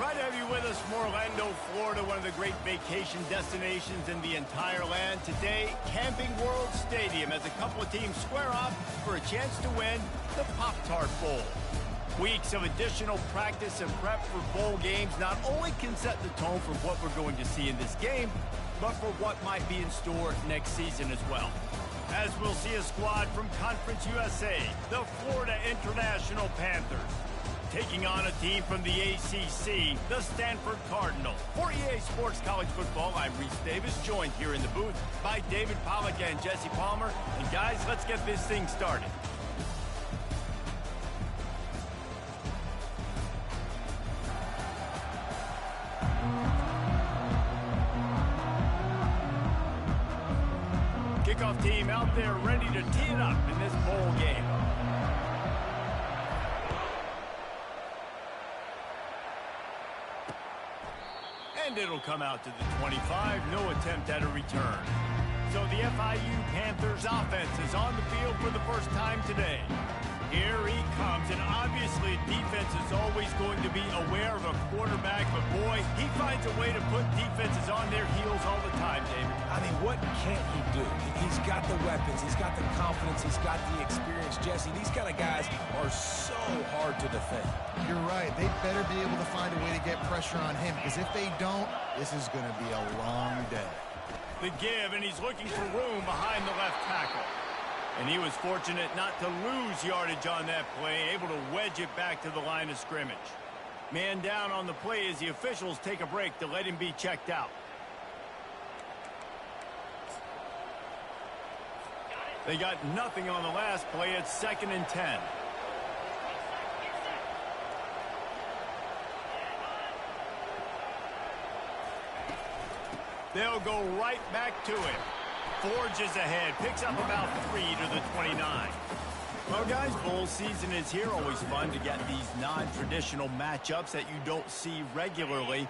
Glad to have you with us from Orlando, Florida, one of the great vacation destinations in the entire land. Today, Camping World Stadium as a couple of teams square off for a chance to win the Pop Tarts Bowl. Weeks of additional practice and prep for bowl games not only can set the tone for what we're going to see in this game, but for what might be in store next season as well. As we'll see a squad from Conference USA, the Florida International Panthers, taking on a team from the ACC, the Stanford Cardinals. For EA Sports College Football, I'm Reese Davis, joined here in the booth by David Pollack and Jesse Palmer. And guys, let's get this thing started. Kickoff team out there ready to tee it up in this bowl game. And it'll come out to the 25, no attempt at a return. So the FIU Panthers offense is on the field for the first time today. Here he comes, and obviously defense is always going to be aware of a quarterback, but boy, he finds a way to put defenses on their heels all the time, David. I mean, what can't he do? He's got the weapons, he's got the confidence, he's got the experience. Jesse, these kind of guys are so hard to defend. You're right. They better be able to find a way to get pressure on him, because if they don't, this is going to be a long day. The give, and he's looking for room behind the left tackle. And he was fortunate not to lose yardage on that play, able to wedge it back to the line of scrimmage. Man down on the play as the officials take a break to let him be checked out. They got nothing on the last play. It's 2nd and 10. They'll go right back to him. Forges ahead, picks up about 3 to the 29. Well, guys, bowl season is here. Always fun to get these non-traditional matchups that you don't see regularly.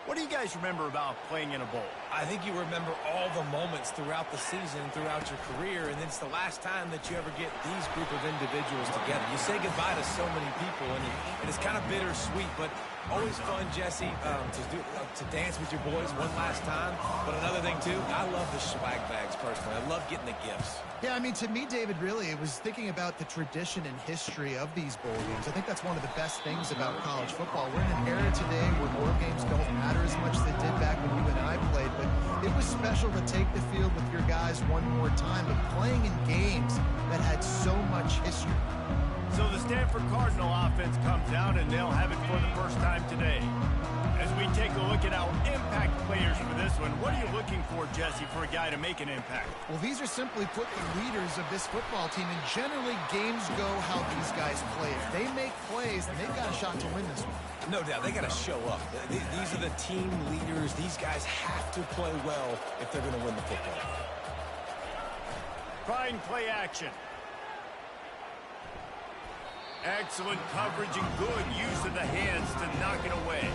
What do you guys remember about playing in a bowl? I think you remember all the moments throughout the season, throughout your career, and it's the last time that you ever get these group of individuals together. You say goodbye to so many people, and it's kind of bittersweet, but always fun, Jesse, to dance with your boys one last time. But another thing, too, I love the swag bags, personally. I love getting the gifts. Yeah, I mean, to me, David, really, it was thinking about the tradition and history of these bowl games. I think that's one of the best things about college football. We're in an era today where bowl games don't matter as much as they did back when you and I played, but it was special to take the field with your guys one more time, but playing in games that had so much history. So the Stanford Cardinal offense comes out, and they'll have it for the first time today. As we take a look at our impact players for this one, what are you looking for, Jesse, for a guy to make an impact? Well, these are simply put the leaders of this football team, and generally games go how these guys play. If they make plays, then they've got a shot to win this one. No doubt, they got to show up. These are the team leaders. These guys have to play well if they're going to win the football. Fine play action. Excellent coverage and good use of the hands to knock it away.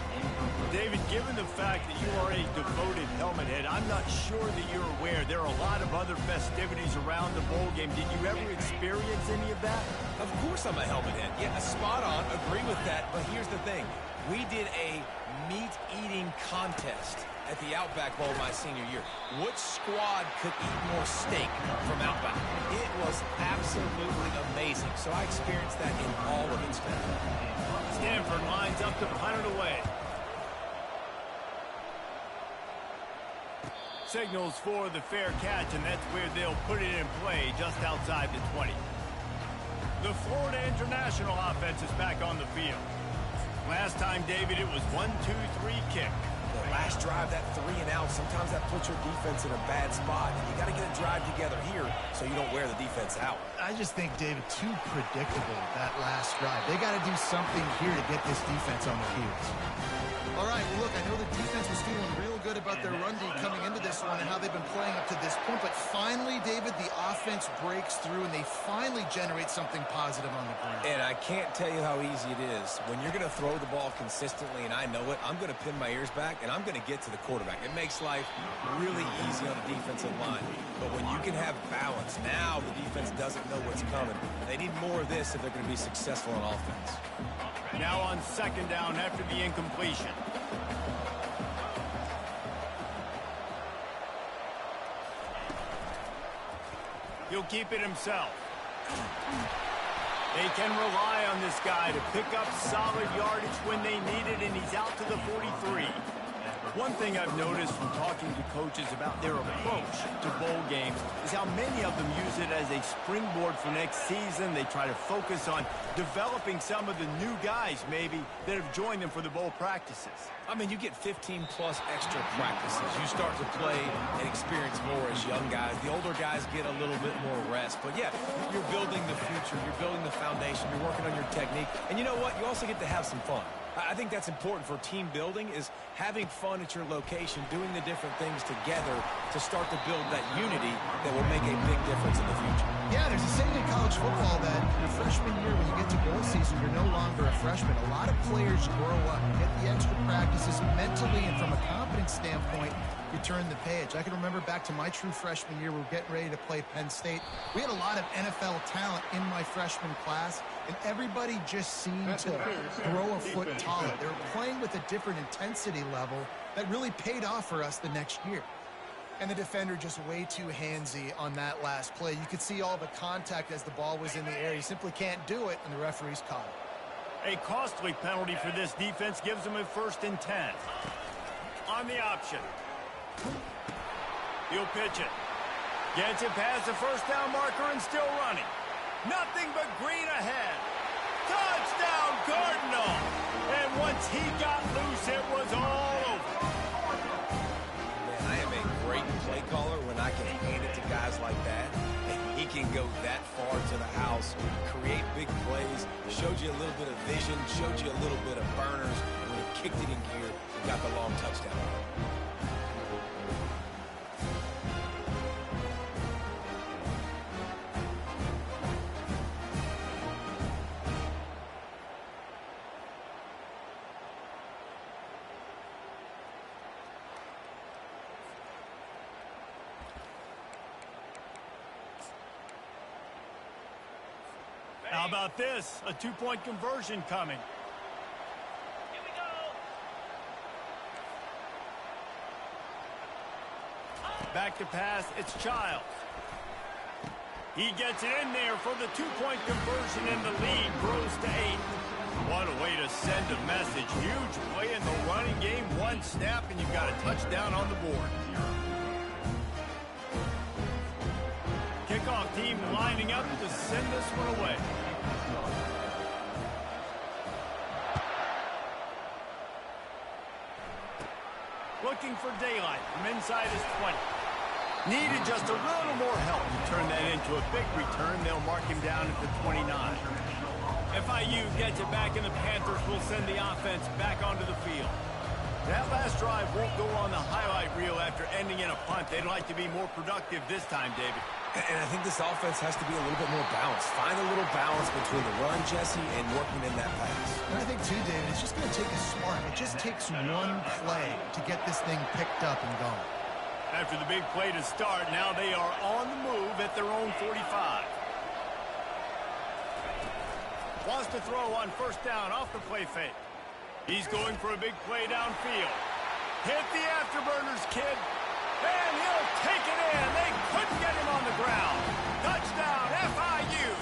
David, given the fact that you are a devoted helmet head, I'm not sure that you're aware there are a lot of other festivities around the bowl game. Did you ever experience any of that? Of course I'm a helmet head. Yeah, spot on. Agree with that. But here's the thing. We did a meat-eating contest at the Outback Bowl my senior year. Which squad could eat more steak from Outback? It was absolutely amazing. So I experienced that in all of its form. Stanford lines up to punt it away. Signals for the fair catch, and that's where they'll put it in play just outside the 20. The Florida International offense is back on the field. Last time, David, it was 1-2-3 kick. The last drive, that 3 and out, sometimes that puts your defense in a bad spot. You got to get a drive together here so you don't wear the defense out. I just think, David, too predictable, that last drive. They got to do something here to get this defense on their heels. All right, well, look, I know the defense was feeling real good about their run D coming into this this one and how they've been playing up to this point, but finally, David, the offense breaks through and they finally generate something positive on the ground. And I can't tell you how easy it is. When you're going to throw the ball consistently, and I know it, I'm going to pin my ears back, and I'm going to get to the quarterback. It makes life really easy on the defensive line. But when you can have balance, now the defense doesn't know what's coming. They need more of this if they're going to be successful on offense. Now on second down after the incompletion. He'll keep it himself. They can rely on this guy to pick up solid yardage when they need it, and he's out to the 43. One thing I've noticed from talking to coaches about their approach to bowl games is how many of them use it as a springboard for next season. They try to focus on developing some of the new guys, maybe, that have joined them for the bowl practices. I mean, you get 15-plus extra practices. You start to play and experience more as young guys. The older guys get a little bit more rest. But, yeah, you're building the future. You're building the foundation. You're working on your technique. And you know what? You also get to have some fun. I think that's important for team building, is having fun at your location, doing the different things together to start to build that unity that will make a big difference in the future. Yeah, there's a saying in college football that your freshman year, when you get to bowl season, you're no longer a freshman. A lot of players grow up, get the extra practices mentally, and from a confidence standpoint, you turn the page. I can remember back to my true freshman year, we were getting ready to play Penn State. We had a lot of NFL talent in my freshman class, and everybody just seemed to grow a foot taller. They were playing with a different intensity level that really paid off for us the next year. And the defender just way too handsy on that last play. You could see all the contact as the ball was in the air. He simply can't do it, and the referees caught it. A costly penalty for this defense gives them a 1st and 10. On the option. He'll pitch it. Gets it past the first down marker and still running. Nothing but green ahead. Touchdown, Cardinal! And once he got loose, it was all over. Man, I am a great play caller when I can hand it to guys like that. And he can go that far to the house, create big plays, showed you a little bit of vision, showed you a little bit of burners. When he kicked it in gear, he got the long touchdown. How about this? A 2-point conversion coming. Here we go. Back to pass, it's Childs. He gets it in there for the 2-point conversion, and the lead grows to 8. What a way to send a message. Huge play in the running game. One snap, and you've got a touchdown on the board. Kickoff team lining up to send this one away. Looking for daylight from inside his 20. Needed just a little more help to turn that into a big return. They'll mark him down at the 29. FIU gets it back, and the Panthers will send the offense back onto the field. That last drive won't go on the highlight reel after ending in a punt. They'd like to be more productive this time, David. And I think this offense has to be a little bit more balanced. Find a little balance between the run, Jesse, and working in that pass. And I think, too, David, it's just going to take a spark. It just takes one play to get this thing picked up and going. After the big play to start, now they are on the move at their own 45. Wants to throw on 1st down off the play fake. He's going for a big play downfield. Hit the afterburners, kid. And he'll take it in. They couldn't get him on the ground. Touchdown, FIU.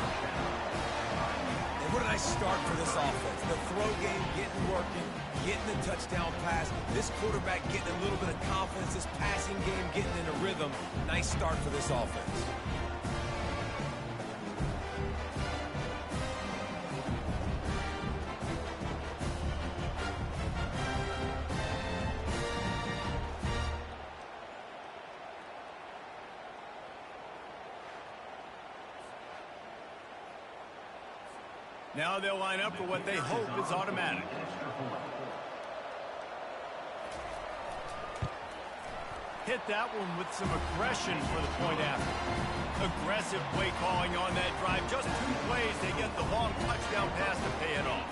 And what a nice start for this offense. The throw game getting working, getting the touchdown pass. This quarterback getting a little bit of confidence. This passing game getting in a rhythm. Nice start for this offense. Now they'll line up for what they hope is automatic. hit that one with some aggression for the point after. Aggressive play calling on that drive. Just 2 plays, they get the long touchdown pass to pay it off.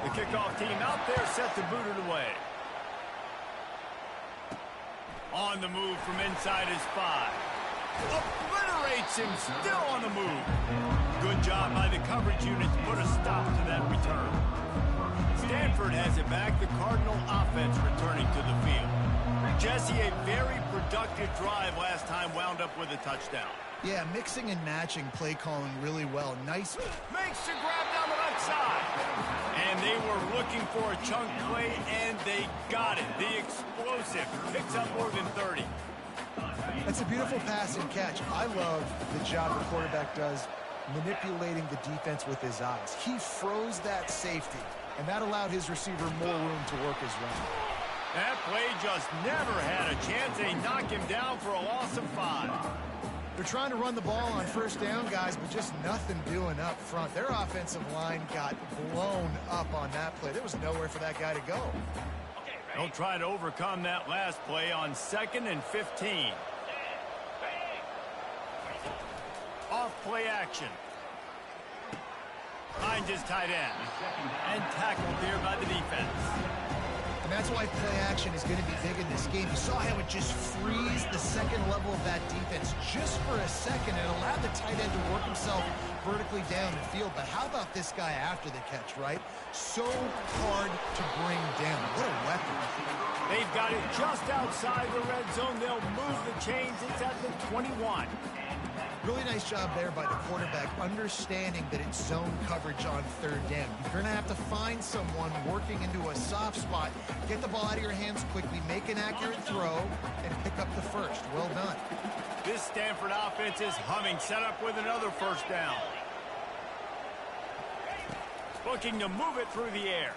The kickoff team out there set to boot it away. On the move from inside his 5. Obliterates him, still on the move. Good job by the coverage unit to put a stop to that return. Stanford has it back, the Cardinal offense returning to the field. Jesse, a very productive drive last time, wound up with a touchdown. Yeah, mixing and matching play calling really well. Nice. Makes the grab down the left side. And they were looking for a chunk play, and they got it. The explosive picks up more than 30. That's a beautiful pass and catch. I love the job the quarterback does manipulating the defense with his eyes. He froze that safety, and that allowed his receiver more room to work his run. That play just never had a chance. They knock him down for a loss of 5. They're trying to run the ball on first down, guys, but just nothing doing up front. Their offensive line got blown up on that play. There was nowhere for that guy to go. They'll try to overcome that last play on 2nd and 15. Off play action. Finds his tight end. And tackled there by the defense. And that's why play action is going to be big in this game. You saw how it just frees the second level of that defense just for a second and allowed the tight end to work himself vertically down the field. But how about this guy after the catch, right? So hard to bring down. What a weapon. They've got it just outside the red zone. They'll move the chains. It's at the 21. Really nice job there by the quarterback, understanding that it's zone coverage on 3rd down. You're going to have to find someone working into a soft spot, get the ball out of your hands quickly, make an accurate throw, and pick up the first. Well done. This Stanford offense is humming, set up with another first down. Looking to move it through the air.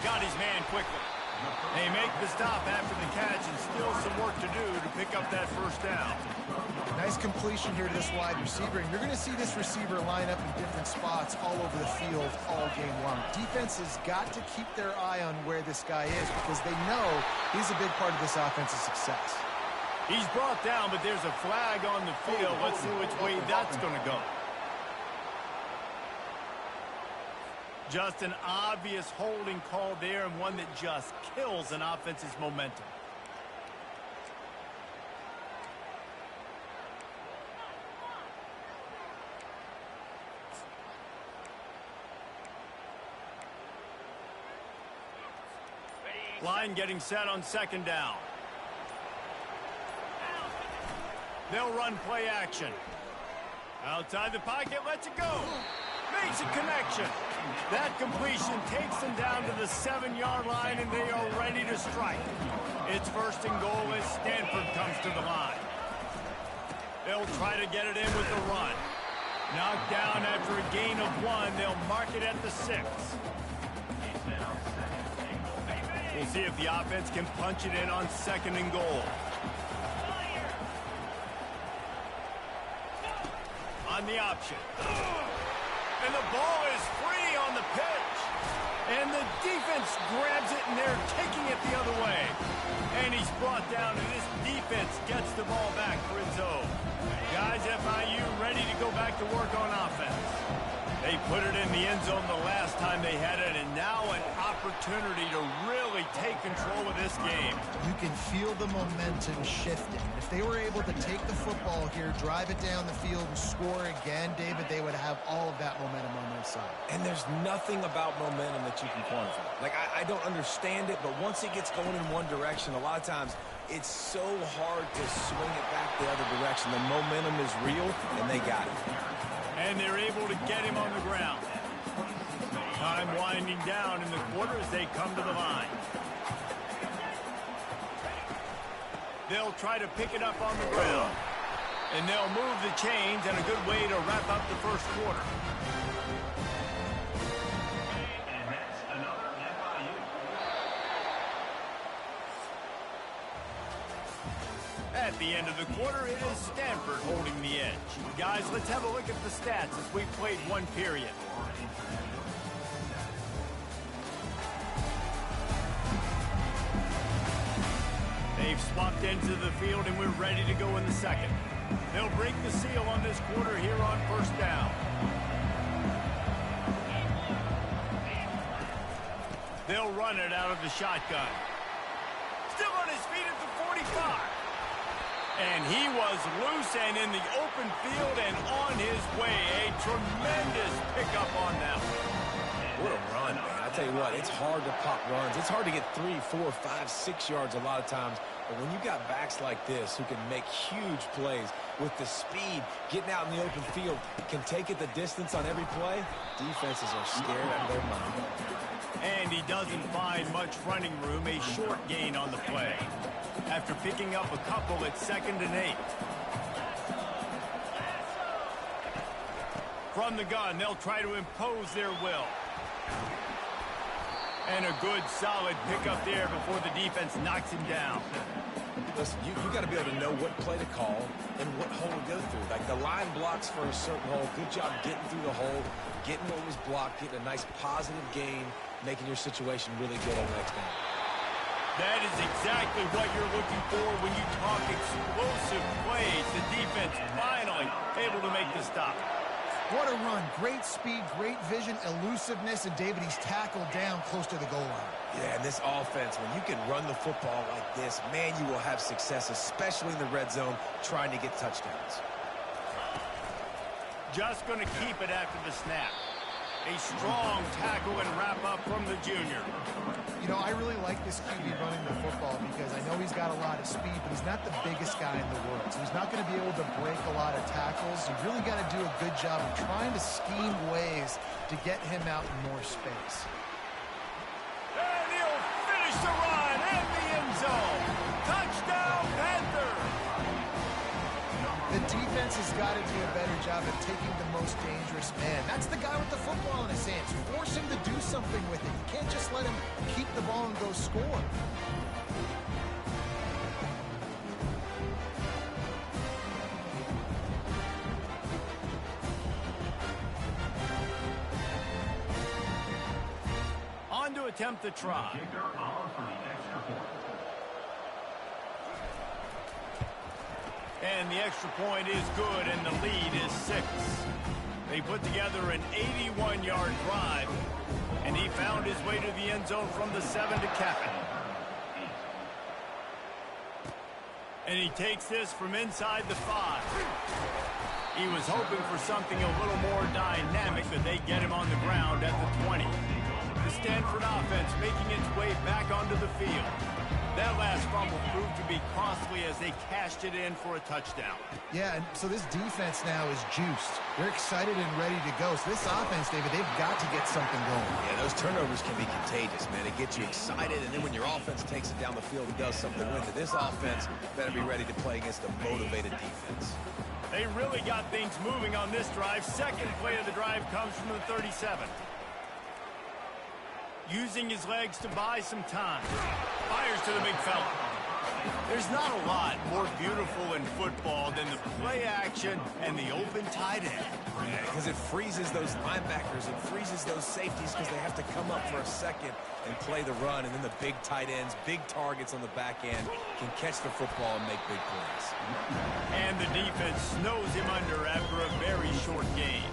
Got his man quickly. They make the stop after the catch and still some work to do to pick up that first down. Nice completion here to this wide receiver, and you're going to see this receiver line up in different spots all over the field all game long. Defense has got to keep their eye on where this guy is because they know he's a big part of this offense's success. He's brought down, but there's a flag on the field. Let's see which way that's going to go. Just an obvious holding call there, and one that just kills an offense's momentum. Line getting set on 2nd down. They'll run play action. Outside the pocket, lets it go. Makes a connection. That completion takes them down to the 7-yard line, and they are ready to strike. It's 1st and goal as Stanford comes to the line. They'll try to get it in with the run. Knocked down after a gain of 1. They'll mark it at the 6. We'll see if the offense can punch it in on 2nd and goal. On the option. And the ball is free on the pitch. And the defense grabs it, and they're taking it the other way. And he's brought down, and this defense gets the ball back for its own. Guys, FIU ready to go back to work on offense. They put it in the end zone the last time they had it, and now an opportunity to really take control of this game. You can feel the momentum shifting. If they were able to take the football here, drive it down the field, and score again, David, they would have all of that momentum on their side. And there's nothing about momentum that you can quantify. Like, I don't understand it, but once it gets going in one direction, a lot of times it's so hard to swing it back the other direction. The momentum is real, and they got it. And they're able to get him on the ground. Time winding down in the quarter as they come to the line. They'll try to pick it up on the ground. And they'll move the chains, and a good way to wrap up the first quarter. And that's another FIU. At the end of the quarter, it is Stanford holding the edge. Guys, let's have a look at the stats as we played one period. They've swapped ends of the field, and we're ready to go in the second. They'll break the seal on this quarter here on first down. They'll run it out of the shotgun. Still on his feet at the 45. And he was loose and in the open field and on his way. A tremendous pickup on that one. What a run, man. I tell you what, it's hard to pop runs. It's hard to get 3, 4, 5, 6 yards a lot of times. But when you've got backs like this who can make huge plays with the speed, getting out in the open field, can take it the distance on every play, defenses are scared out of their mind. And he doesn't find much running room, a short gain on the play. After picking up a couple, it's 2nd and 8. From the gun, they'll try to impose their will. And a good, solid pickup there before the defense knocks him down. Listen, you got to be able to know what play to call and what hole to go through. Like the line blocks for a certain hole. Good job getting through the hole, getting what was blocked, getting a nice positive gain, making your situation really good on the next down. That is exactly what you're looking for when you talk explosive plays. The defense finally able to make the stop. What a run. Great speed, great vision, elusiveness, and David, he's tackled down close to the goal line. Yeah, and this offense, when you can run the football like this, man, you will have success, especially in the red zone, trying to get touchdowns. Just going to keep it after the snap. A strong tackle and wrap up from the junior. You know, I really like this QB running the football because I know he's got a lot of speed, but he's not the biggest guy in the world. So he's not going to be able to break a lot of tackles. You really got to do a good job of trying to scheme ways to get him out in more space. And he'll finish the run in the end zone. Touchdown, Panther! The defense has got to do a better job of taking the most dangerous man. That's the guy with the football in his hands. Force him to do something with it. You can't just let him keep the ball and go score. On to attempt the try. Kicker on for the extra point. And the extra point is good, and the lead is 6. They put together an 81-yard drive, and he found his way to the end zone from the 7 to cap it. And he takes this from inside the 5. He was hoping for something a little more dynamic, but they get him on the ground at the 20. The Stanford offense making its way back onto the field. That last fumble proved to be costly as they cashed it in for a touchdown. Yeah, and so this defense now is juiced. They're excited and ready to go. So this offense, David, they've got to get something going. Yeah, those turnovers can be contagious, man. It gets you excited, and then when your offense takes it down the field and does something with it, this offense better be ready to play against a motivated defense. They really got things moving on this drive. Second play of the drive comes from the 37. Using his legs to buy some time. Fires to the big fella. There's not a lot more beautiful in football than the play action and the open tight end. Yeah, because it freezes those linebackers. It freezes those safeties because they have to come up for a second and play the run. And then the big tight ends, big targets on the back end can catch the football and make big plays. And the defense snows him under after a very short gain.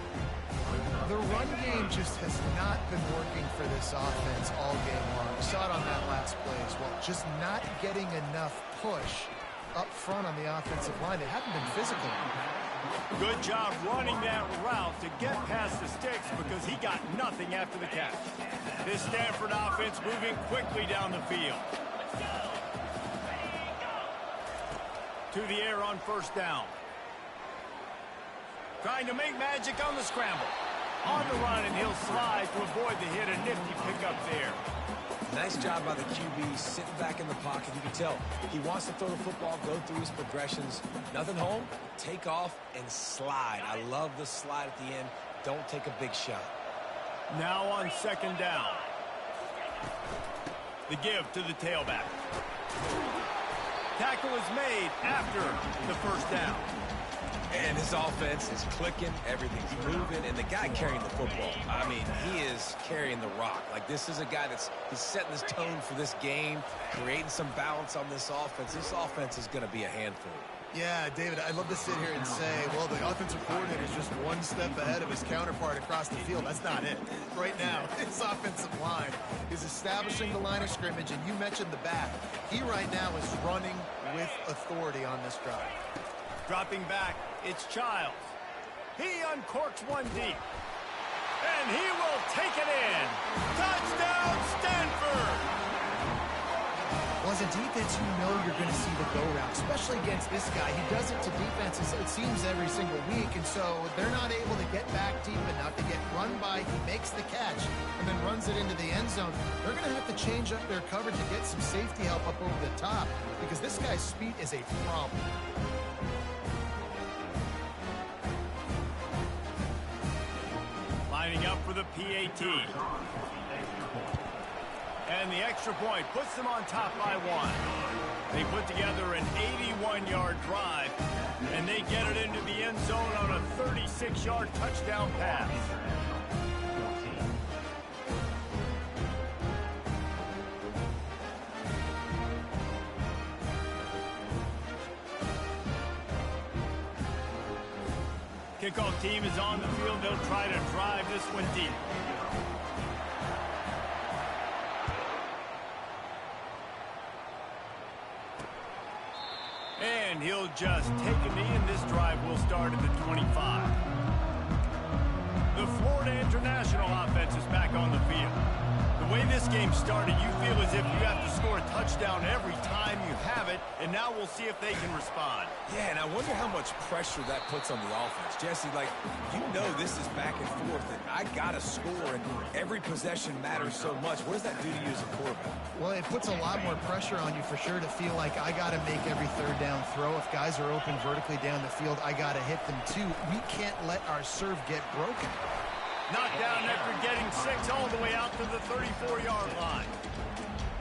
The run game just has not been working for this offense all game long. We saw it on that last play as well. Just not getting enough push up front on the offensive line. They haven't been physical. Good job running that route to get past the sticks because he got nothing after the catch. This Stanford offense moving quickly down the field. To the air on first down. Trying to make magic on the scramble. On the run, and he'll slide to avoid the hit. A nifty pickup there. Nice job by the QB, sitting back in the pocket. You can tell he wants to throw the football, go through his progressions. Nothing home, take off, and slide. I love the slide at the end. Don't take a big shot. Now on second down. The give to the tailback. Tackle is made after the first down. And his offense is clicking, everything's moving, and the guy carrying the football, I mean, he is carrying the rock. Like, this is a guy he's setting this tone for this game, creating some balance on this offense. This offense is going to be a handful. Yeah, David, I'd love to sit here and say, well, the offensive coordinator is just one step ahead of his counterpart across the field. That's not it. Right now, his offensive line is establishing the line of scrimmage, and you mentioned the back. He right now is running with authority on this drive. Dropping back, it's Childs. He uncorks one deep. And he will take it in. Touchdown, Stanford! Well, as a defense, you know you're going to see the go route, especially against this guy. He does it to defenses, it seems, every single week, and so they're not able to get back deep enough to get run by. He makes the catch and then runs it into the end zone. They're going to have to change up their coverage and get some safety help up over the top because this guy's speed is a problem. Lining up for the PAT. And the extra point puts them on top by 1. They put together an 81-yard drive, and they get it into the end zone on a 36-yard touchdown pass. Kickoff team is on the field. They'll try to drive this one deep. And he'll just take a knee, and this drive will start at the 25. The Florida International offense is back on the field. The way this game started, you feel as if you have to score a touchdown every time you have it, and now we'll see if they can respond. Yeah, and I wonder how much pressure that puts on the offense. Jesse, like, you know this is back and forth, and I got to score, and every possession matters so much. What does that do to you as a quarterback? Well, it puts a lot more pressure on you for sure to feel like I got to make every third down throw. If guys are open vertically down the field, I got to hit them too. We can't let our serve get broken. Knocked down after getting 6 all the way out to the 34-yard line.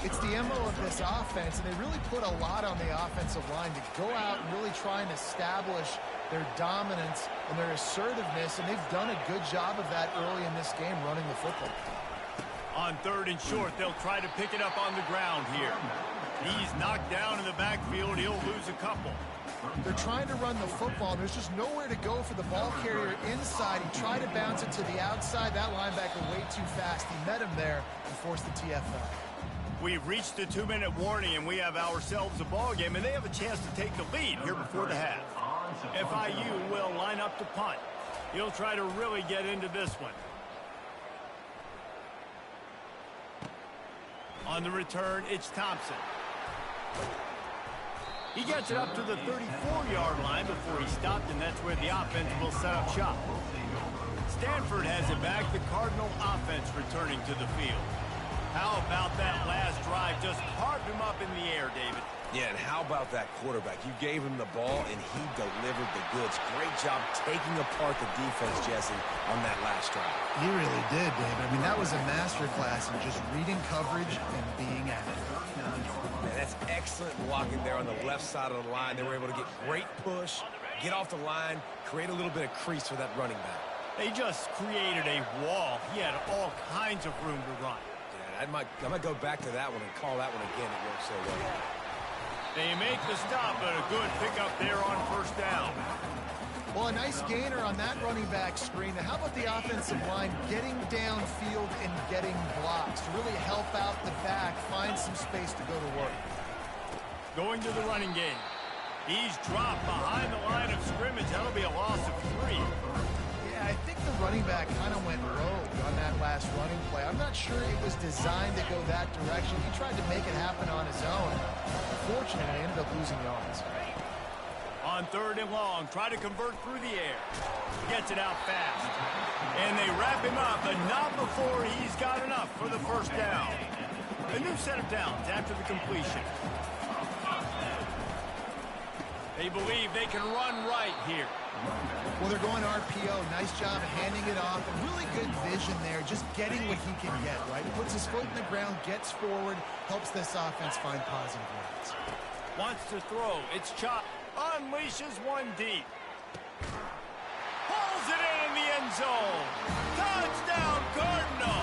It's the MO of this offense, and they really put a lot on the offensive line to go out and really try and establish their dominance and their assertiveness, and they've done a good job of that early in this game running the football. On 3rd and short, they'll try to pick it up on the ground here. He's knocked down in the backfield. He'll lose a couple. They're trying to run the football. There's just nowhere to go for the ball carrier inside. He tried to bounce it to the outside. That linebacker way too fast. He met him there and forced the TFL. We've reached the 2-minute warning, and we have ourselves a ball game, and they have a chance to take the lead here before the half. FIU will line up to punt. He'll try to really get into this one. On the return, it's Thompson. He gets it up to the 34-yard line before he stopped, and that's where the offense will set up shop. Stanford has it back. The Cardinal offense returning to the field. How about that last drive? Just carved him up in the air, David. Yeah, and how about that quarterback? You gave him the ball, and he delivered the goods. Great job taking apart the defense, Jesse, on that last drive. He really did, David. I mean, that was a masterclass in just reading coverage and being at it. Man, that's excellent blocking there on the left side of the line. They were able to get great push, get off the line, create a little bit of crease for that running back. They just created a wall. He had all kinds of room to run. Yeah, I might go back to that one and call that one again. It worked so well. They make the stop, but a good pickup there on 1st down. Well, a nice gainer on that running back screen. Now, how about the offensive line getting downfield and getting blocks to really help out the back, find some space to go to work? Going to the running game. He's dropped behind the line of scrimmage. That'll be a loss of 3. Yeah, I think the running back kind of went rogue on that last running play. I'm not sure it was designed to go that direction. He tried to make it happen on his own. Unfortunately, ended up losing yards. On 3rd and long, try to convert through the air. Gets it out fast. And they wrap him up, but not before he's got enough for the 1st down. A new set of downs after the completion. They believe they can run right here. Well, they're going RPO. Nice job of handing it off. And really good vision there, just getting what he can get, right? He puts his foot in the ground, gets forward, helps this offense find positive yards. Wants to throw. It's Chop. Unleashes one deep. end zone. Touchdown, Cardinal.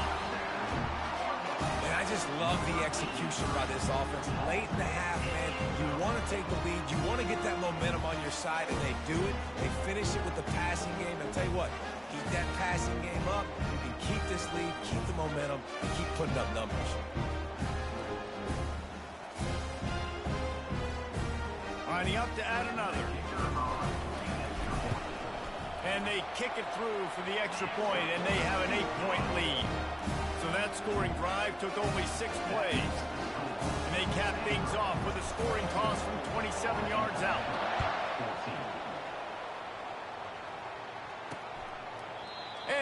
And I just love the execution by this offense. Late in the half, man, you want to take the lead. You want to get that momentum on your side, and they do it. They finish it with the passing game. I'll tell you what, keep that passing game up. You can keep this lead, keep the momentum, and keep putting up numbers. Lining up to add another. And they kick it through for the extra point, and they have an 8-point lead. So that scoring drive took only 6 plays. And they cap things off with a scoring toss from 27 yards out.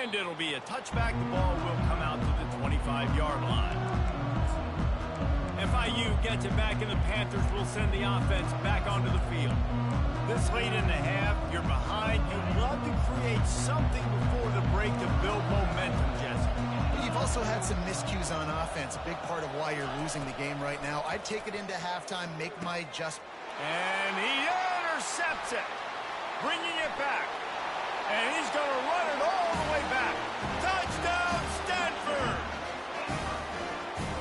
And it'll be a touchback. The ball will come out to the 25-yard line. FIU gets it back, and the Panthers will send the offense back onto the field. This late in the half, you're behind. You'd love to create something before the break to build momentum, Jesse. You've also had some miscues on offense, a big part of why you're losing the game right now. I'd take it into halftime, make my adjustment. And he intercepts it, bringing it back. And he's going to run it all the way back. Touchdown, Stanford!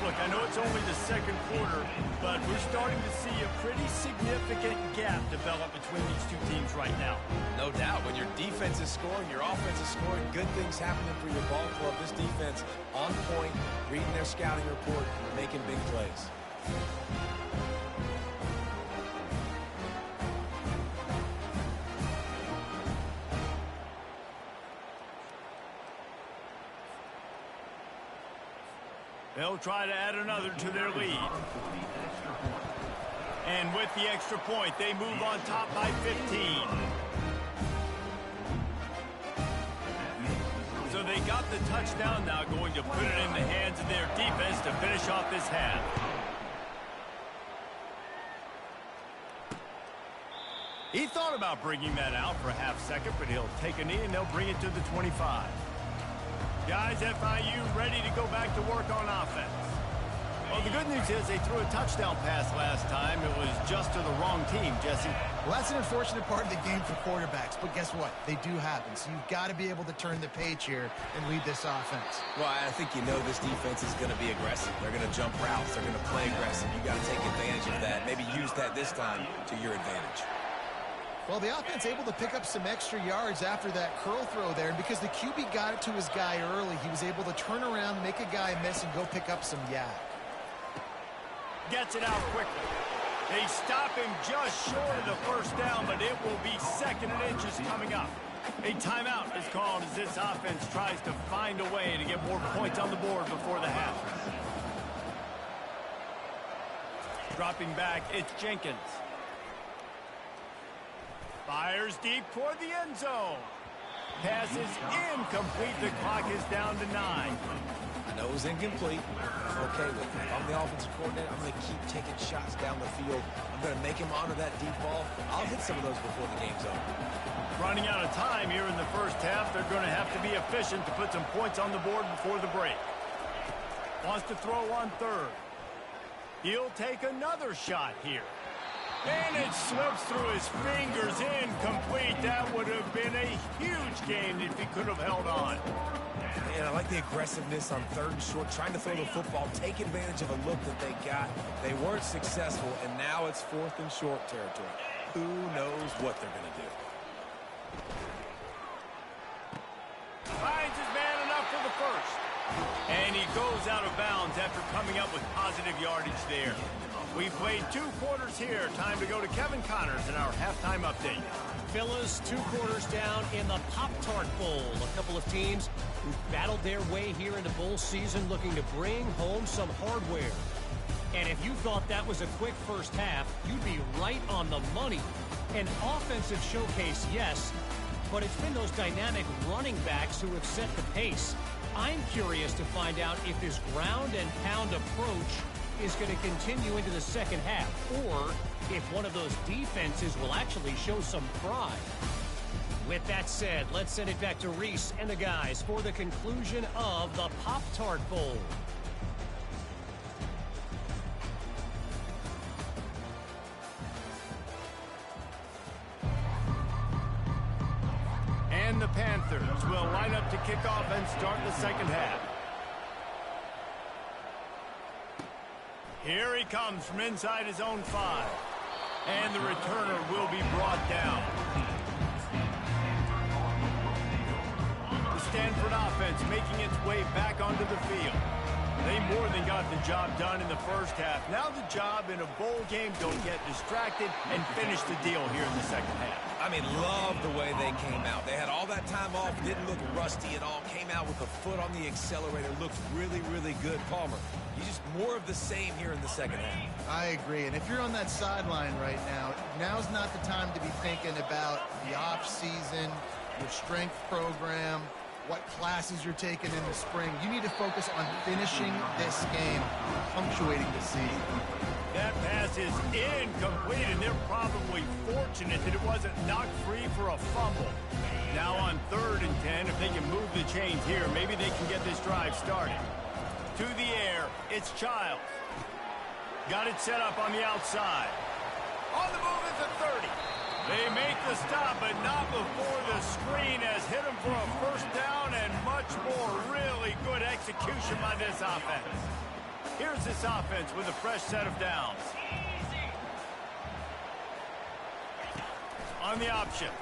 Look, I know it's only the second quarter, but we're starting to see a pretty significant gap develop between these two teams right now. No doubt. When your defense is scoring, your offense is scoring, good things happening for your ball club. This defense on point, reading their scouting report, making big plays. They'll try to add another to their lead. And with the extra point, they move on top by 15. So they got the touchdown, now going to put it in the hands of their defense to finish off this half. He thought about bringing that out for a half second, but he'll take a knee and they'll bring it to the 25. Guys, FIU ready to go back to work on offense. Well, the good news is they threw a touchdown pass last time. It was just to the wrong team, Jesse. Well, that's an unfortunate part of the game for quarterbacks, but guess what? They do happen, so you've got to be able to turn the page here and lead this offense. Well, I think you know this defense is going to be aggressive. They're going to jump routes. They're going to play aggressive. You got to take advantage of that. Maybe use that this time to your advantage. Well, the offense able to pick up some extra yards after that curl throw there, and because the QB got it to his guy early, he was able to turn around, make a guy miss, and go pick up some yak. Gets it out quickly. They stop him just short of the first down, but it will be 2nd and inches coming up. A timeout is called as this offense tries to find a way to get more points on the board before the half. Dropping back, it's Jenkins. Fires deep toward the end zone. Pass is incomplete. The clock is down to 9. I know it was incomplete. I'm okay with it. If I'm the offensive coordinator, I'm going to keep taking shots down the field. I'm going to make him honor that deep ball. I'll hit some of those before the game's over. Running out of time here in the first half. They're going to have to be efficient to put some points on the board before the break. Wants to throw on 3rd. He'll take another shot here. And it slips through his fingers, incomplete. That would have been a huge game if he could have held on. And I like the aggressiveness on 3rd and short, trying to throw the football, take advantage of a look that they got. They weren't successful, and now it's 4th and short territory. Who knows what they're going to do? Finds his man enough for the first. And he goes out of bounds after coming up with positive yardage there. We've played 2 quarters here. Time to go to Kevin Connors in our halftime update. Fellas, 2 quarters down in the Pop Tart Bowl. A couple of teams who've battled their way here into bowl season looking to bring home some hardware. And if you thought that was a quick first half, you'd be right on the money. An offensive showcase, yes, but it's been those dynamic running backs who have set the pace. I'm curious to find out if this ground and pound approach is going to continue into the second half, or if one of those defenses will actually show some pride. With that said, let's send it back to Reese and the guys for the conclusion of the Pop Tart Bowl. And the Panthers will line up to kick off and start the second half. Here he comes from inside his own 5. And the returner will be brought down. The Stanford offense making its way back onto the field. They more than got the job done in the first half. Now the job in a bowl game, don't get distracted and finish the deal here in the second half. I mean, love the way they came out. They had all that time off, didn't look rusty at all, came out with a foot on the accelerator, looked really, really good. Palmer, you just more of the same here in the second half. I agree, and if you're on that sideline right now, now's not the time to be thinking about the off season, your strength program, what classes you're taking in the spring. You need to focus on finishing this game, punctuating the season. That pass is incomplete, and they're probably fortunate that it wasn't knocked free for a fumble. Now on 3rd and 10, if they can move the chains here, maybe they can get this drive started. To the air, it's Childs. Got it set up on the outside. On the move at the 30. They make the stop, but not before the screen has hit them for a first down and much more. Really good execution by this offense. Here's this offense with a fresh set of downs. On the option.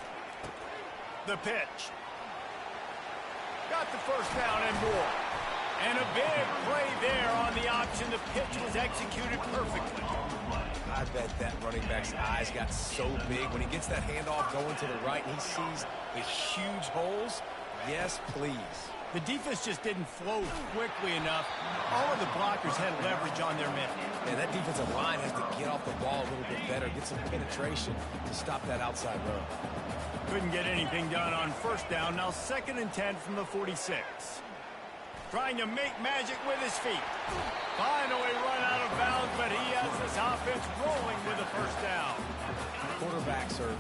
The pitch. Got the first down and more. And a big play there on the option. The pitch was executed perfectly. I bet that running back's eyes got so big when he gets that handoff going to the right and he sees the huge holes. Yes, please. The defense just didn't flow quickly enough. All of the blockers had leverage on their men. And that defensive line has to get off the ball a little bit better, get some penetration to stop that outside run. Couldn't get anything done on first down. Now 2nd and 10 from the 46. Trying to make magic with his feet. Finally run out of bounds, but he has this offense rolling with a first down. Quarterbacks are,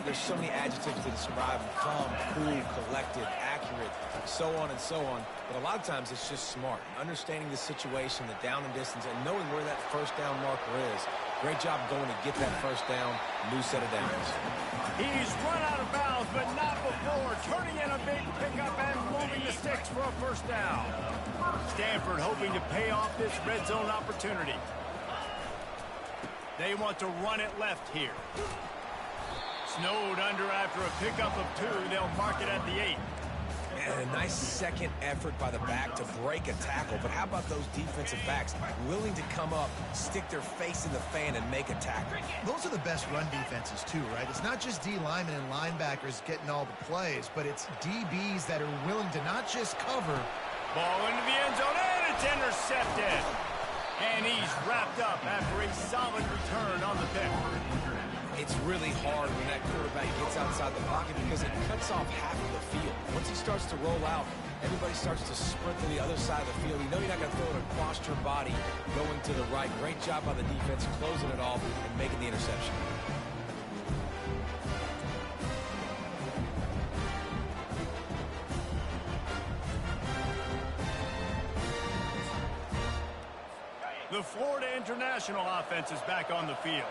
there's so many adjectives to describe them. Calm, cool, collected, accurate, so on and so on. But a lot of times it's just smart. Understanding the situation, the down and distance, and knowing where that first down marker is. Great job going to get that first down, new set of downs. He's run out of bounds, but not before. Turning in a big pickup and moving the sticks for a first down. Stanford hoping to pay off this red zone opportunity. They want to run it left here. Snowed under after a pickup of 2. They'll mark it at the 8. And a nice second effort by the back to break a tackle. But how about those defensive backs willing to come up, stick their face in the fan, and make a tackle? Those are the best run defenses, too, right? It's not just D linemen and linebackers getting all the plays, but it's DBs that are willing to not just cover. Ball into the end zone, and it's intercepted. And he's wrapped up after a solid return on the pick. It's really hard when that quarterback gets outside the pocket because it cuts off half of the field. Once he starts to roll out, everybody starts to sprint to the other side of the field. You know you're not going to throw it across your body going to the right. Great job by the defense closing it off and making the interception. The Florida International offense is back on the field.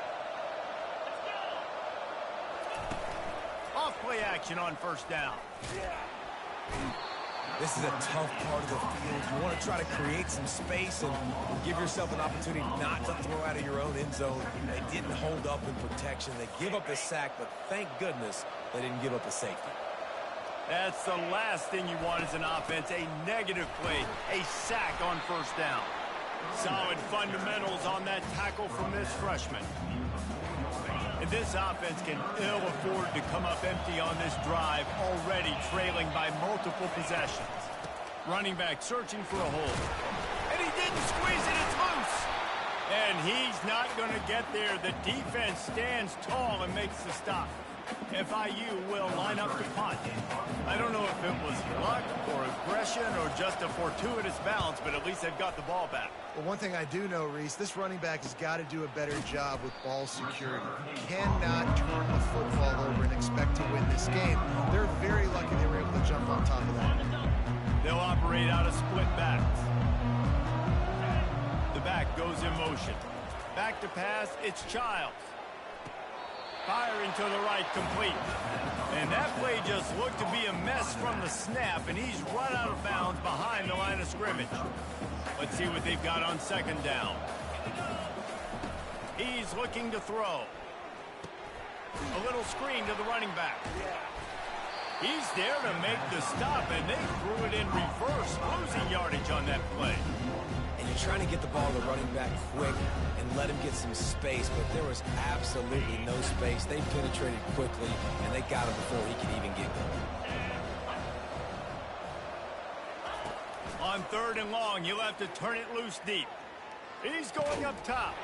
Off-play action on first down. This is a tough part of the field. You want to try to create some space and give yourself an opportunity not to throw out of your own end zone. They didn't hold up in protection. They give up the sack, but thank goodness they didn't give up the safety. That's the last thing you want as an offense, a negative play, a sack on first down. Solid fundamentals on that tackle from this freshman. And this offense can ill afford to come up empty on this drive, already trailing by multiple possessions. Running back searching for a hole. And he didn't squeeze it, it's loose. And he's not going to get there. The defense stands tall and makes the stop. FIU will line up to punt. I don't know if it was luck or aggression or just a fortuitous bounce, but at least they've got the ball back. Well, one thing I do know, Reese, this running back has got to do a better job with ball security. You cannot turn the football over and expect to win this game. They're very lucky they were able to jump on top of that. They'll operate out of split backs. The back goes in motion. Back to pass, it's Childs. Firing to the right, complete. And that play just looked to be a mess from the snap, and he's run out of bounds behind the line of scrimmage. Let's see what they've got on second down. He's looking to throw. A little screen to the running back. He's there to make the stop, and they threw it in reverse, losing yardage on that play. And you're trying to get the ball to the running back quick and let him get some space, but there was absolutely no space. They penetrated quickly, and they got him before he could even get going. On third and long, you'll have to turn it loose deep. He's going up top.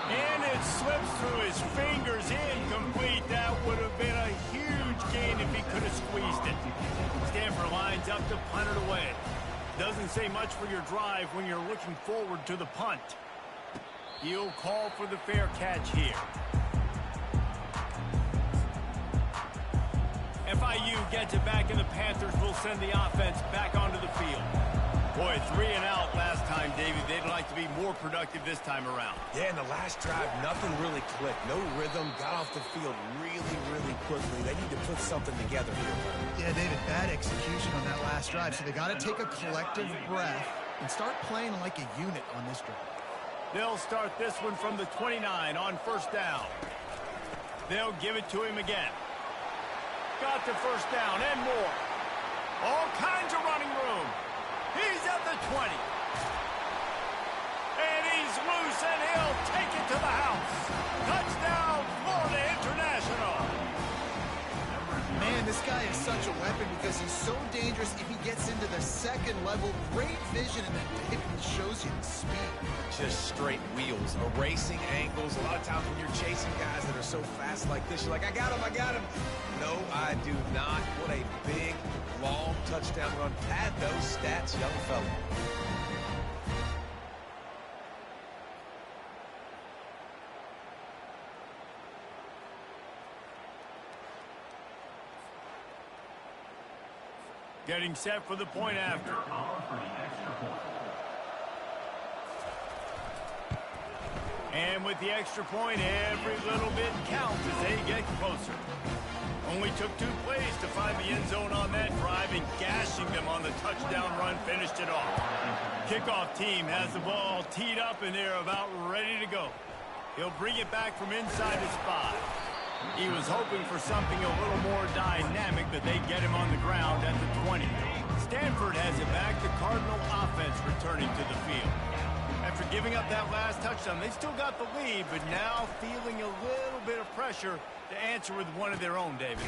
And it slips through his fingers, incomplete. That would have been a huge gain if he could have squeezed it. Stanford lines up to punt it away. Doesn't say much for your drive when you're looking forward to the punt. He'll call for the fair catch here. FIU gets it back, and the Panthers will send the offense back onto the field. Boy, 3 and out last time, David. They'd like to be more productive this time around. Yeah, in the last drive, nothing really clicked. No rhythm, got off the field really quickly. They need to put something together here. Yeah, David, bad execution on that last drive, so they got to take a collective breath and start playing like a unit on this drive. They'll start this one from the 29 on first down. They'll give it to him again. Got the first down and more. All kinds of running room. He's at the 20. And he's loose, and he'll take it to the house. Touchdown, Florida International. Man, this guy is such a weapon because he's so dangerous if he gets into the second level. Great vision, and then it shows you the speed. Just straight wheels, erasing angles. A lot of times when you're chasing guys that are so fast like this, you're like, I got him. No, I do not. What a big, long touchdown run. Pad those stats, young fella. Getting set for the point after. And with the extra point, every little bit counts as they get closer. Only took 2 plays to find the end zone on that drive, and gashing them on the touchdown run finished it off. Kickoff team has the ball teed up, and they're about ready to go. He'll bring it back from inside his 5. He was hoping for something a little more dynamic, but they get him on the ground at the 20. Stanford has it back. The Cardinal offense returning to the field. After giving up that last touchdown, they still got the lead, but now feeling a little bit of pressure to answer with one of their own, David.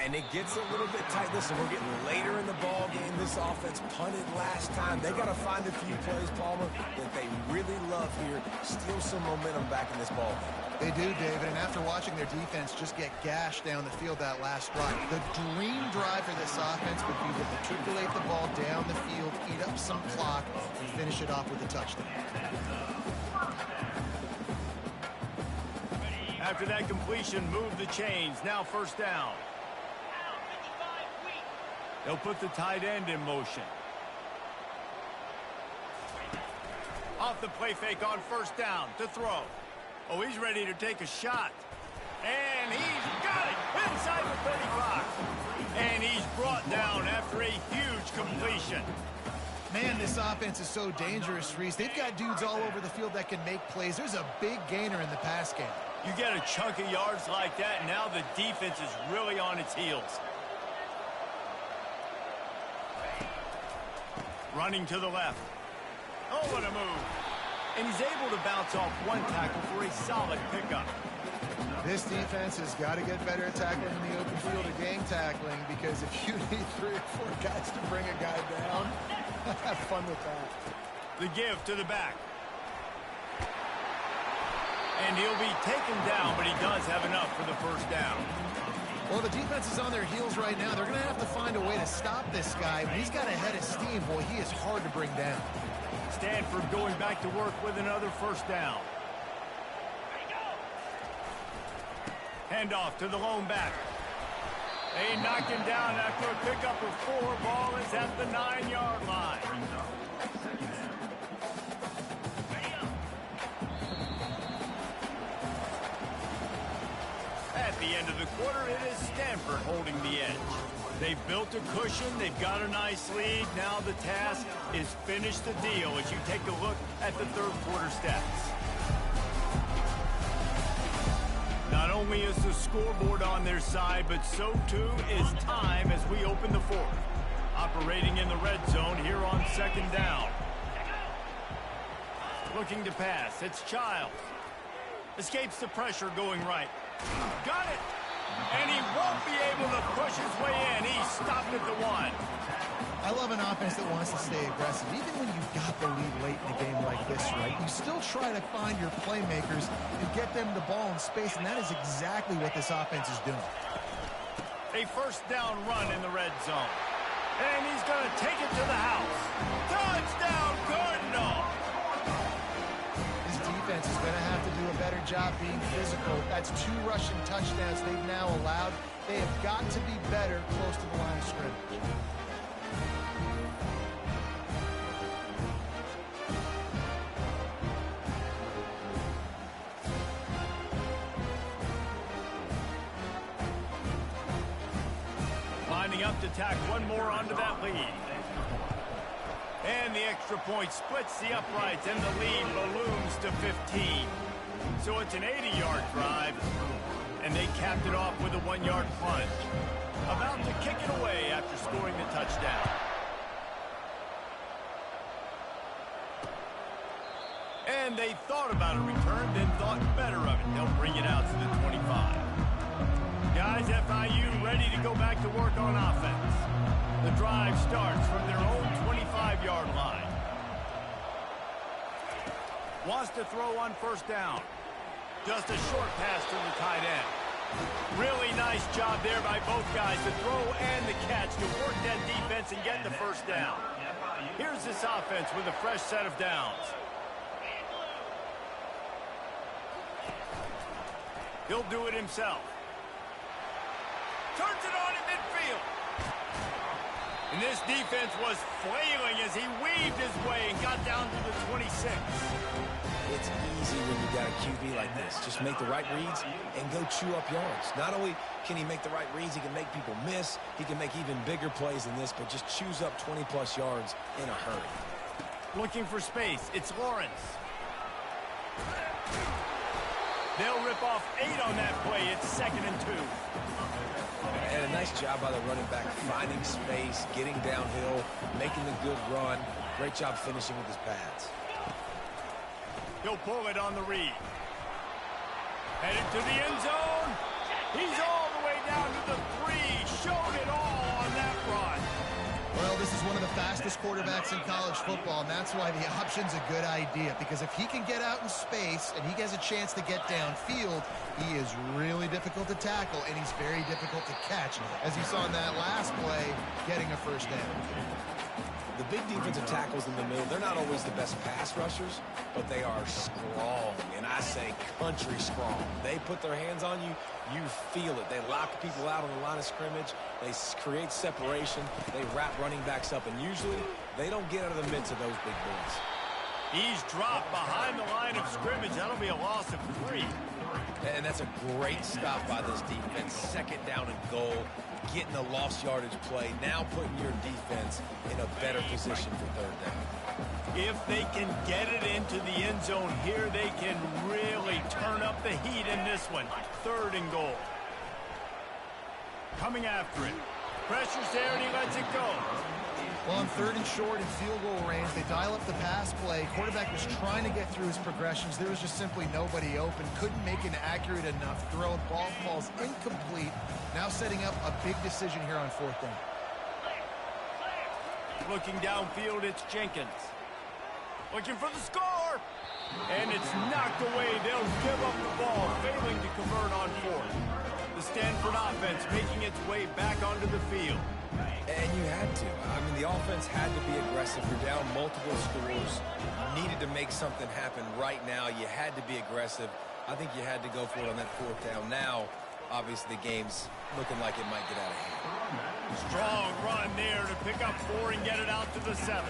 And it gets a little bit tight. Listen, we're getting later in the ball game. This offense punted last time. They got to find a few plays, Palmer, that they really love here. Steal some momentum back in this ball game. They do, David, and after watching their defense just get gashed down the field that last drive, the dream drive for this offense would be to matriculate the ball down the field, eat up some clock, and finish it off with a touchdown. After that completion, move the chains. Now first down. They'll put the tight end in motion. Off the play fake on first down to throw. Oh, he's ready to take a shot. And he's got it inside the 35. And he's brought down after a huge completion. Man, this offense is so dangerous, Reese. They've got dudes all over the field that can make plays. There's a big gainer in the pass game. You get a chunk of yards like that, and now the defense is really on its heels. Running to the left. Oh, what a move. And he's able to bounce off one tackle for a solid pickup. This defense has got to get better at tackling in the open field or gang tackling, because if you need 3 or 4 guys to bring a guy down, have fun with that. The give to the back. And he'll be taken down, but he does have enough for the first down. Well, the defense is on their heels right now. They're going to have to find a way to stop this guy. When he's got a head of steam, boy, he is hard to bring down. Stanford going back to work with another first down. Handoff to the lone back. They knock him down after a pickup of 4. Ball is at the 9-yard line. At of the quarter, it is Stanford holding the edge. They've built a cushion. They've got a nice lead. Now the task is finish the deal as you take a look at the third quarter stats. Not only is the scoreboard on their side, but so too is time as we open the fourth. Operating in the red zone here on second down. Looking to pass. It's Childs. Escapes the pressure going right. Got it! And he won't be able to push his way in. He stopped at the 1. I love an offense that wants to stay aggressive. Even when you've got the lead late in a game like this, right, you still try to find your playmakers and get them the ball in space, and that is exactly what this offense is doing. A first down run in the red zone. And he's going to take it to the house. Touchdown, Cardinal! This defense is going to have to do a better job being physical. That's 2 rushing touchdowns they've now allowed. They have got to be better close to the line of scrimmage. Lining up to tack one more onto that lead. And the extra point splits the uprights, and the lead balloons to 15. So it's an 80-yard drive, and they capped it off with a 1-yard plunge. About to kick it away after scoring the touchdown. And they thought about a return, then thought better of it. They'll bring it out to the 25. Guys, FIU ready to go back to work on offense. The drive starts from their own 25-yard line. Wants to throw on first down. Just a short pass to the tight end. Really nice job there by both guys, the throw and the catch, to work that defense and get the first down. Here's this offense with a fresh set of downs. He'll do it himself. Turns it on in midfield. And this defense was flailing as he weaved his way and got down to the 26. It's easy when you got a QB like this. Just make the right reads and go chew up yards. Not only can he make the right reads, he can make people miss. He can make even bigger plays than this, but just chews up 20-plus yards in a hurry. Looking for space. It's Lawrence. They'll rip off 8 on that play. It's 2nd and 2. And a nice job by the running back, finding space, getting downhill, making the good run. Great job finishing with his pads. He'll pull it on the read. Headed to the end zone. He's all the way down to the 3. Showed it all on that run. Well, this is one of the fastest quarterbacks in college football, and that's why the option's a good idea, because if he can get out in space and he has a chance to get downfield, he is really difficult to tackle, and he's very difficult to catch, as you saw in that last play, getting a first down. The big defensive tackles in the middle, they're not always the best pass rushers, but they are strong, and I say country strong. They put their hands on you, you feel it. They lock people out on the line of scrimmage. They create separation. They wrap running backs up, and usually they don't get out of the midst of those big boys. He's dropped behind the line of scrimmage. That'll be a loss of 3. And that's a great stop by this defense. 2nd down and goal, getting a lost yardage play, now putting your defense in a better position for 3rd down. If they can get it into the end zone here, they can really turn up the heat in this one. 3rd and goal. Coming after it. Pressure's there, and he lets it go. Well, on 3rd and short and field goal range, they dial up the pass play. Quarterback was trying to get through his progressions. There was just simply nobody open. Couldn't make an accurate enough throw. Ball falls incomplete. Now setting up a big decision here on 4th down. Looking downfield, it's Jenkins. Looking for the score. And it's knocked away. They'll give up the ball, failing to convert on 4th. The Stanford offense making its way back onto the field. And you had to. I mean, the offense had to be aggressive. You're down multiple scores. You needed to make something happen right now. You had to be aggressive. I think you had to go for it on that 4th down. Now, obviously, the game's looking like it might get out of hand. Strong run there to pick up 4 and get it out to the 7.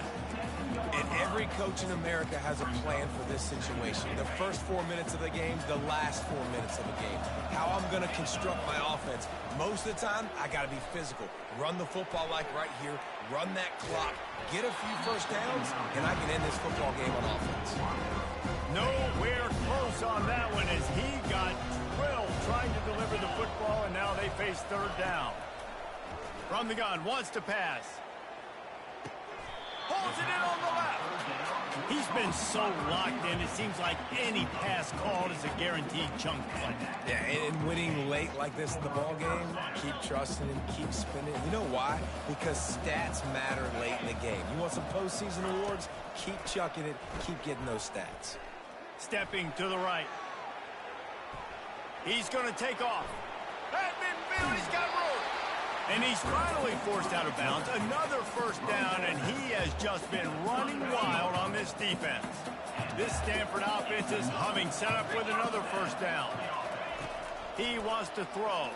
And every coach in America has a plan for this situation. The first 4 minutes of the game, the last 4 minutes of the game. How I'm going to construct my offense. Most of the time, I got to be physical. Run the football like right here. Run that clock. Get a few first downs, and I can end this football game on offense. Nowhere close on that one as he got drilled trying to deliver the football, and now they face third down. From the gun, wants to pass. Holds it in on the left. He's been so locked in, it seems like any pass called is a guaranteed chunk play. Yeah, and winning late like this in the ball game, keep trusting him, keep spinning. You know why? Because stats matter late in the game. You want some postseason awards? Keep chucking it, keep getting those stats. Stepping to the right. He's going to take off. At midfield, he's got room. And he's finally forced out of bounds. Another first down, and he has just been running wild on this defense. This Stanford offense is humming, set up with another first down. He wants to throw,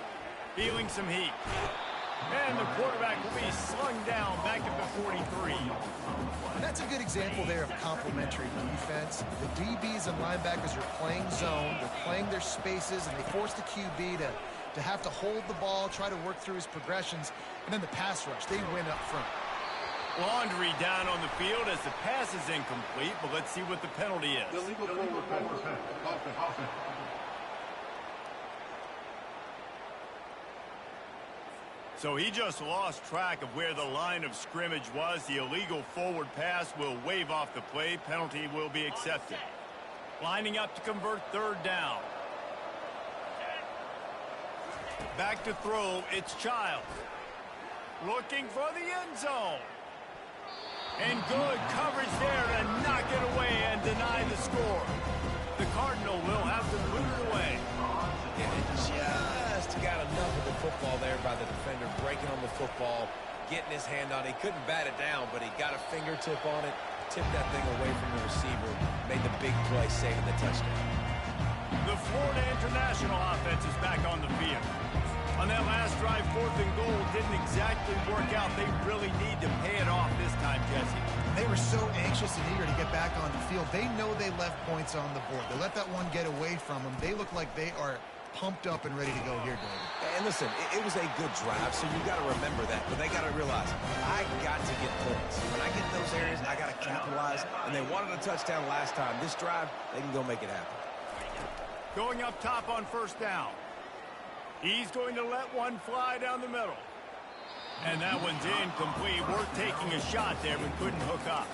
feeling some heat. And the quarterback will be slung down back at the 43. And that's a good example there of complementary defense. The DBs and linebackers are playing zone, they're playing their spaces, and they force the QB to have to hold the ball, try to work through his progressions, and then the pass rush, they win up front. Laundry down on the field as the pass is incomplete, but let's see what the penalty is. Illegal forward pass. So he just lost track of where the line of scrimmage was. The illegal forward pass will wave off the play. Penalty will be accepted. Lining up to convert third down. Back to throw, it's Childs. Looking for the end zone. And good coverage there to knock it away and deny the score. The Cardinal will have to boot it away. And it just got enough of the football there by the defender, breaking on the football, getting his hand on it. He couldn't bat it down, but he got a fingertip on it, tipped that thing away from the receiver, made the big play, saving the touchdown. The Florida International offense is back on the field. On that last drive, 4th and goal didn't exactly work out. They really need to pay it off this time, Jesse. They were so anxious and eager to get back on the field. They know they left points on the board. They let that one get away from them. They look like they are pumped up and ready to go here, David. And listen, it was a good drive, so you got to remember that. But they got to realize, I got to get points. When I get in those areas, I got to capitalize. And they wanted a touchdown last time. This drive, they can go make it happen. Going up top on first down. He's going to let one fly down the middle. And that one's incomplete. Worth taking a shot there, but couldn't hook up.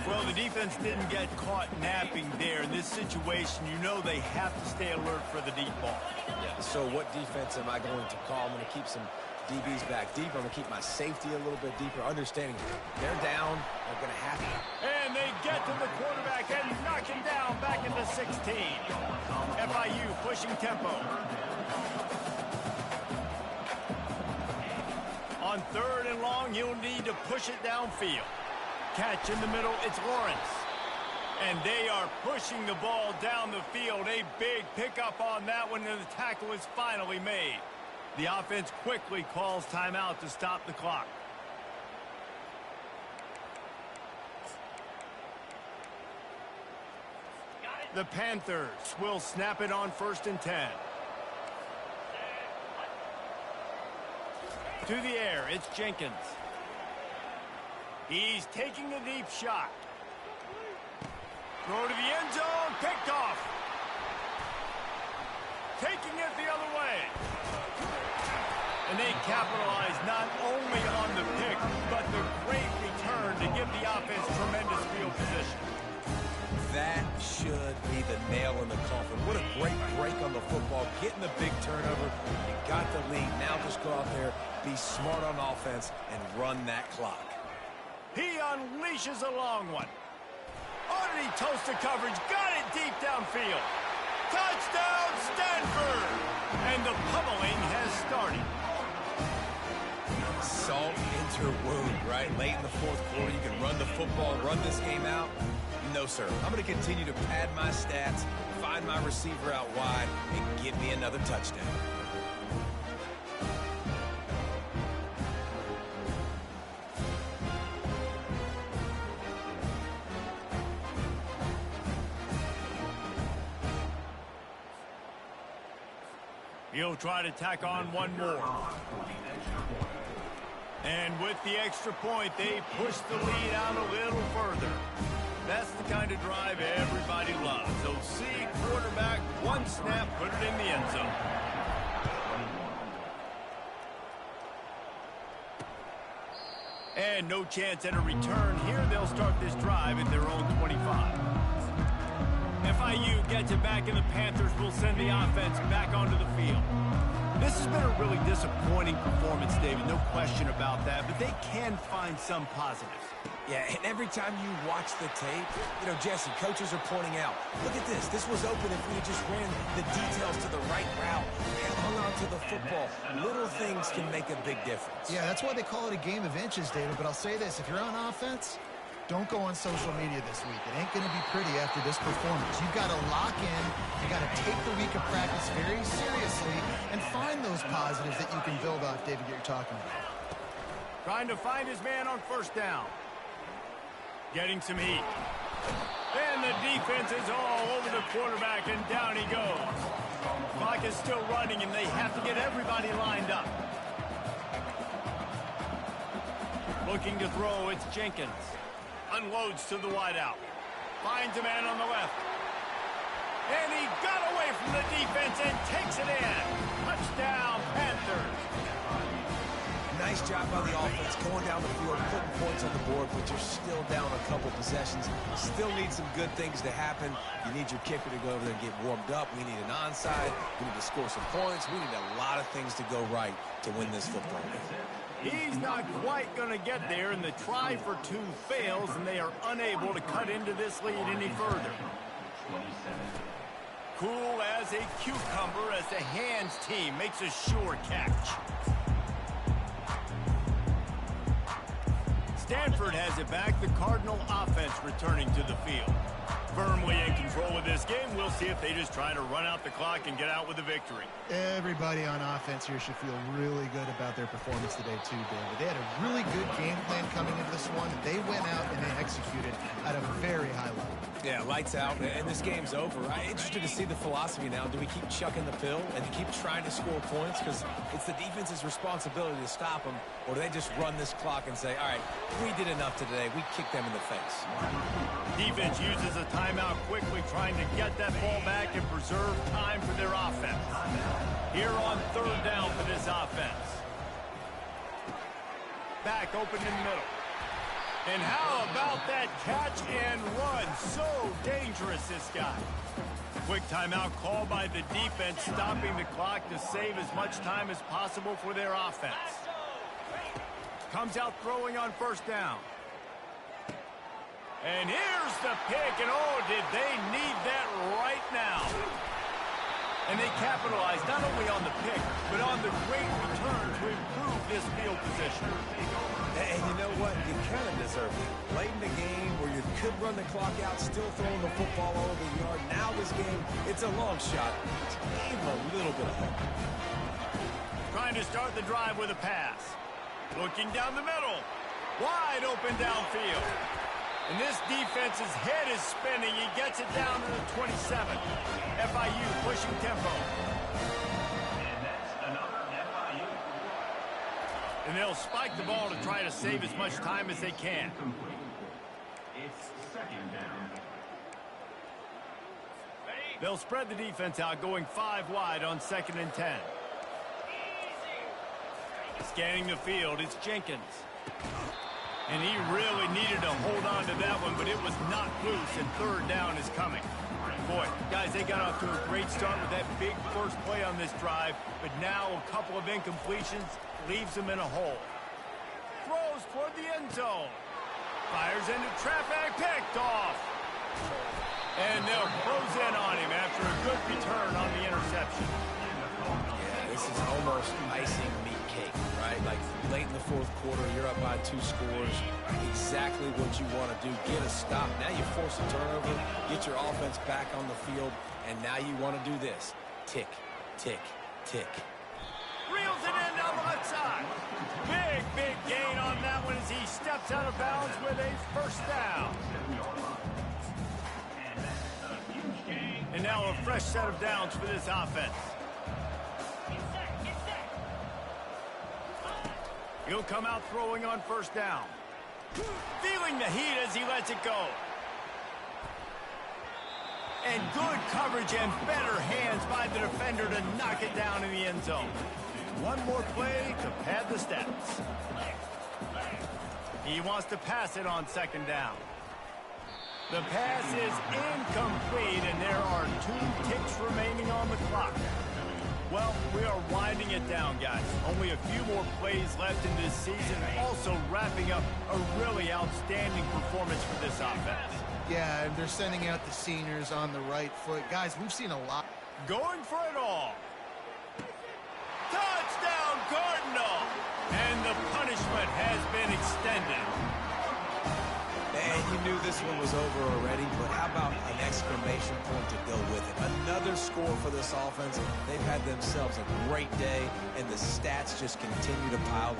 Well, the defense didn't get caught napping there. In this situation, you know they have to stay alert for the deep ball. Yeah, so what defense am I going to call? I'm going to keep some DBs back deep. I'm going to keep my safety a little bit deeper, understanding they're down, they're going to have to. And they get to the quarterback and knock him down back into 16. FIU pushing tempo. On 3rd and long, he'll need to push it downfield. Catch in the middle, it's Lawrence. And they are pushing the ball down the field. A big pickup on that one, and the tackle is finally made. The offense quickly calls timeout to stop the clock. The Panthers will snap it on 1st and 10. To the air, it's Jenkins. He's taking a deep shot. Throw to the end zone, picked off. Taking it the other way. And they capitalize not only on the pick, but the great return to give the offense tremendous field position. That should be the nail in the coffin. What a great break on the football. Getting the big turnover. You got the lead. Now just go out there, be smart on offense, and run that clock. He unleashes a long one. Underneath toasted coverage. Got it deep downfield. Touchdown, Stanford! And the pummeling has started. Salt into your wound, right? Late in the 4th quarter, you can run the football, run this game out. No, sir. I'm going to continue to pad my stats, find my receiver out wide, and get me another touchdown. He'll try to tack on one more. And with the extra point, they push the lead out a little further. That's the kind of drive everybody loves. So see quarterback, one snap, put it in the end zone. And no chance at a return here. They'll start this drive at their own 25. FIU gets it back, and the Panthers will send the offense back onto the field. This has been a really disappointing performance, David, no question about that, but they can find some positives. Yeah, and every time you watch the tape, Jesse, coaches are pointing out, look at this. This was open if we just ran the details to the right route and hung on to the football. Little things can make a big difference. Yeah, that's why they call it a game of inches, David, but I'll say this. If you're on offense, don't go on social media this week. It ain't going to be pretty after this performance. You've got to lock in. You got to take the week of practice very seriously and find those positives that you can build off, David, that you're talking about. Trying to find his man on first down. Getting some heat. And the defense is all over the quarterback, and down he goes. Clock is still running, and they have to get everybody lined up. Looking to throw, it's Jenkins. Unloads to the wideout. Finds a man on the left. And he got away from the defense and takes it in. Touchdown, Panthers. Nice job by the offense going down the field, putting points on the board, but you're still down a couple possessions. Still need some good things to happen. You need your kicker to go over there and get warmed up. We need an onside. We need to score some points. We need a lot of things to go right to win this football game. He's not quite going to get there, and the try for two fails, and they are unable to cut into this lead any further. Cool as a cucumber as the hands team makes a sure catch. Stanford has it back. The Cardinal offense returning to the field. Firmly in control of this game. We'll see if they just try to run out the clock and get out with a victory. Everybody on offense here should feel really good about their performance today too, David. They had a really good game plan coming into this one. They went out and they executed at a very high level. Yeah, lights out, and this game's over. I'm interested to see the philosophy now. Do we keep chucking the pill and keep trying to score points? Because it's the defense's responsibility to stop them, or do they just run this clock and say, all right, we did enough today. We kicked them in the face. Defense uses a timeout quickly, trying to get that ball back and preserve time for their offense. Here on third down for this offense. Back open in the middle. And how about that catch and run? So dangerous, this guy. Quick timeout call by the defense, stopping the clock to save as much time as possible for their offense. Comes out throwing on first down. And here's the pick, and oh, did they need that right now. And they capitalized not only on the pick, but on the great return to improve this field position. And you know what? You kind of deserve it. Late in the game where you could run the clock out, still throwing the football all over the yard. Now this game, it's a long shot. Gave them a little bit of hope. Trying to start the drive with a pass. Looking down the middle. Wide open downfield. And this defense's head is spinning. He gets it down to the 27. FIU pushing tempo. And that's another FIU. And they'll spike the ball to try to save as much time as they can. It's second down. They'll spread the defense out, going 5 wide on 2nd and 10. Scanning the field, it's Jenkins. And he really needed to hold on to that one, but it was not loose, and third down is coming. Boy, guys, they got off to a great start with that big first play on this drive, but now a couple of incompletions leaves them in a hole. Throws toward the end zone. Fires into traffic, picked off. And they'll close in on him after a good return on the interception. Yeah, this is almost icing meat cake, right? Like late in the fourth quarter, you're up by 2 scores. Exactly what you want to do. Get a stop. Now you force a turnover, get your offense back on the field, and now you want to do this. Tick, tick, tick. Reels it in down the left side. Big gain on that one as he steps out of bounds with a first down. And now a fresh set of downs for this offense. He'll come out throwing on first down. Feeling the heat as he lets it go. And good coverage and better hands by the defender to knock it down in the end zone. One more play to pad the stats. He wants to pass it on second down. The pass is incomplete, and there are 2 ticks remaining on the clock. Well, we are winding it down, guys. Only a few more plays left in this season, also wrapping up a really outstanding performance for this offense. Yeah, and they're sending out the seniors on the right foot. Guys, we've seen a lot. Going for it all. Touchdown, Cardinal! And the punishment has been extended. And you knew this one was over already, but how about an exclamation point to go with it? Another score for this offense. They've had themselves a great day, and the stats just continue to pile up.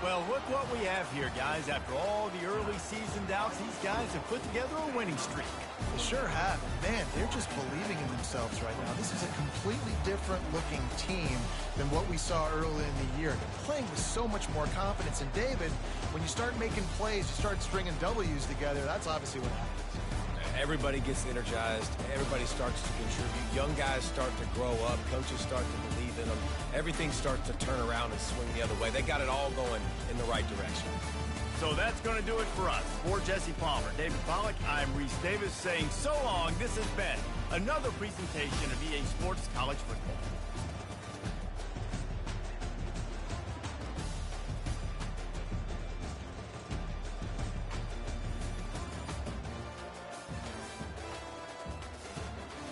Well, look what we have here, guys. After all the early season doubts, these guys have put together a winning streak. They sure have. Man, they're just believing in themselves right now. This is a completely different looking team than what we saw early in the year. They're playing with so much more confidence. And David, when you start making plays, you start stringing W's together, that's obviously what happens. Everybody gets energized. Everybody starts to contribute. Young guys start to grow up. Coaches start to believe in them. Everything starts to turn around and swing the other way. They got it all going in the right direction. So that's going to do it for us. For Jesse Palmer, David Pollack, I'm Reese Davis saying so long. This has been another presentation of EA Sports College Football.